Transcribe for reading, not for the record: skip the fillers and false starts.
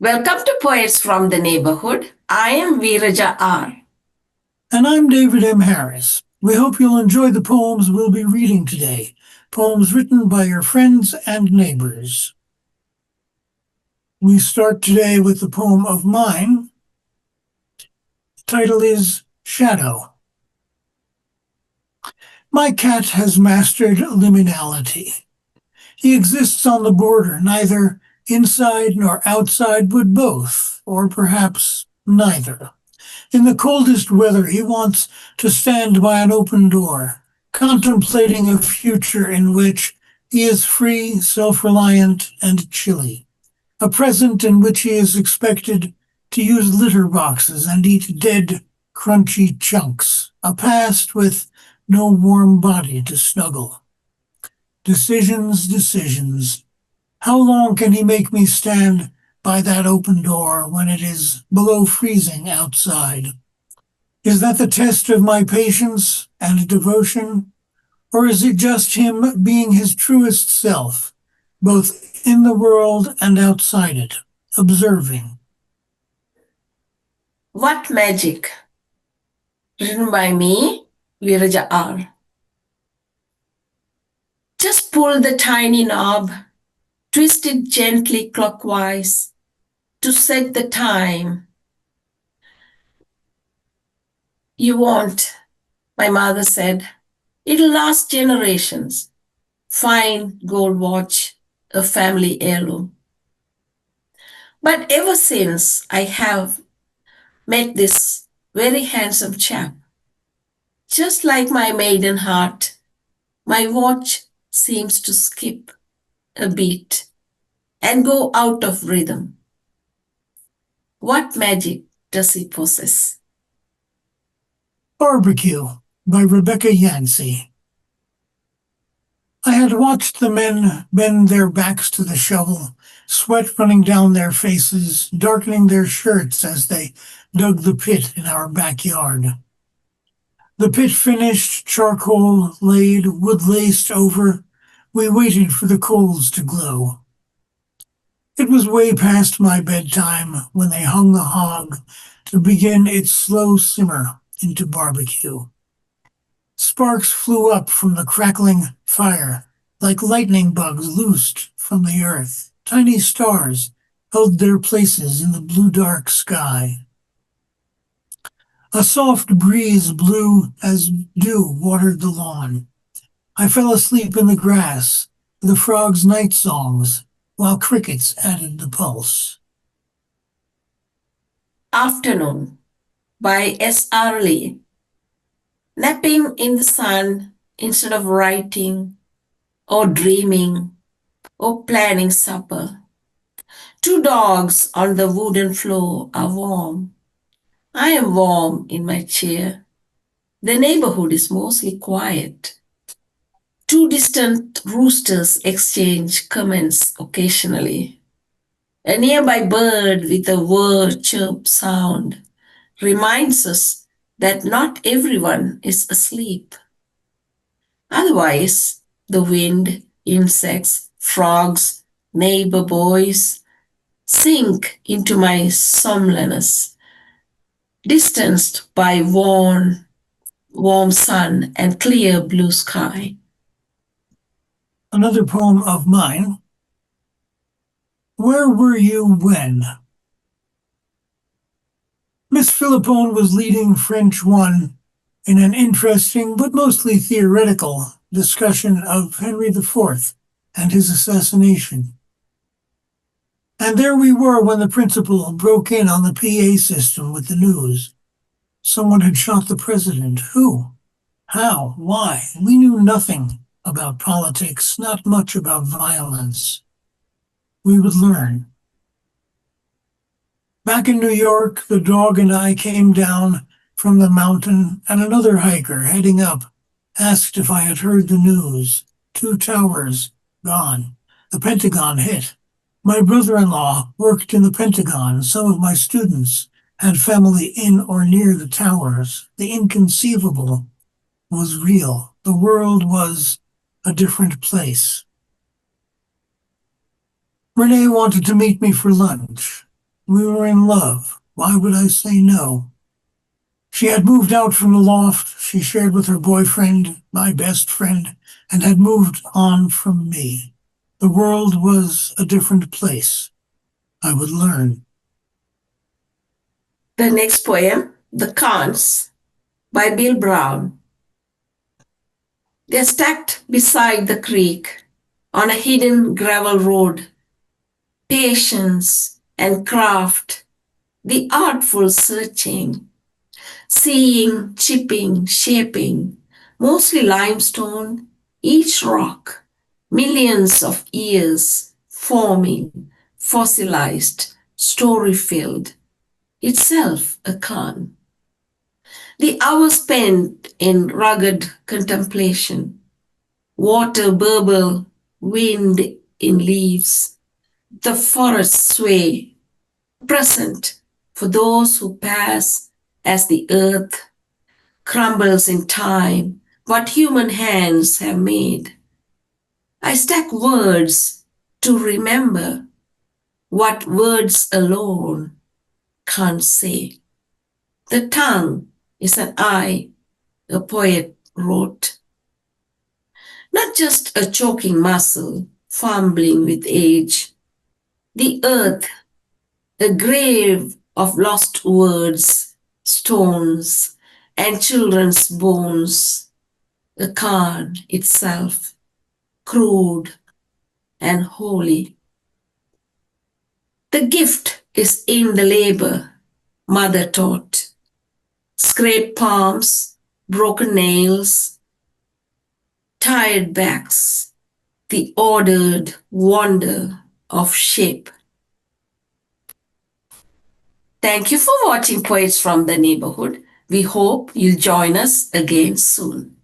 Welcome to Poets from the Neighborhood. I am VeerajaR. And I'm David M. Harris. We hope you'll enjoy the poems we'll be reading today, poems written by your friends and neighbors. We start today with the poem of mine. The title is Shadow. My cat has mastered liminality. He exists on the border, neither inside nor outside, but both, or perhaps neither. In the coldest weather, he wants to stand by an open door, contemplating a future in which he is free, self-reliant, and chilly. A present in which he is expected to use litter boxes and eat dead, crunchy chunks. A past with no warm body to snuggle. Decisions. How long can he make me stand by that open door when it is below freezing outside? Is that the test of my patience and devotion? Or is it just him being his truest self, both in the world and outside it, observing? What Magic? Written by me, VeerajaR. Just pull the tiny knob, twist it gently clockwise to set the time. You won't, my mother said. It'll last generations. Fine gold watch, a family heirloom. But ever since I have met this very handsome chap, just like my maiden heart, my watch seems to skip a beat and go out of rhythm. What magic does he possess? Barbeque by Rebecca Yancey. I had watched the men bend their backs to the shovel, sweat running down their faces, darkening their shirts as they dug the pit in our backyard. The pit finished, charcoal laid, wood laced over, we waited for the coals to glow. It was way past my bedtime when they hung the hog to begin its slow simmer into barbecue. Sparks flew up from the crackling fire like lightning bugs loosed from the earth. Tiny stars held their places in the blue-dark sky. A soft breeze blew as dew watered the lawn. I fell asleep in the grass, the frogs' night songs, while crickets added the pulse. Afternoon by S.R. Lee. Napping in the sun instead of writing or dreaming or planning supper. 2 dogs on the wooden floor are warm. I am warm in my chair. The neighborhood is mostly quiet. 2 distant roosters exchange comments occasionally. A nearby bird with a whir chirp sound reminds us that not everyone is asleep. Otherwise, the wind, insects, frogs, neighbor boys sink into my somnolence, distanced by warm sun and clear blue sky. Another poem of mine. Where were you when? Miss Philippone was leading French 1 in an interesting but mostly theoretical discussion of Henry IV and his assassination. And there we were when the principal broke in on the PA system with the news. Someone had shot the president. Who? How? Why? We knew nothing about politics, not much about violence. We would learn. Back in New York, the dog and I came down from the mountain, and another hiker heading up asked if I had heard the news. 2 towers gone. The Pentagon hit. My brother-in-law worked in the Pentagon. Some of my students had family in or near the towers. The inconceivable was real. The world was a different place. Renee wanted to meet me for lunch. We were in love. Why would I say no? She had moved out from the loft she shared with her boyfriend, my best friend, and had moved on from me. The world was a different place. I would learn. The next poem, The Cairns, by Bill Brown. They're stacked beside the creek on a hidden gravel road. Patience and craft, the artful searching, seeing, chipping, shaping, mostly limestone, each rock, millions of years forming, fossilized, story filled, itself a cairn. The hours spent in rugged contemplation, water burble, wind in leaves, the forest sway, present for those who pass as the earth crumbles in time what human hands have made. I stack words to remember what words alone can't say. The tongue is an eye, a poet wrote, not just a choking muscle fumbling with age. The earth, a grave of lost words, stones, and children's bones, a card itself, crude and holy. The gift is in the labor, mother taught. Scraped palms, broken nails, tired backs, the ordered wonder of shape. Thank you for watching Poets from the Neighborhood. We hope you'll join us again soon.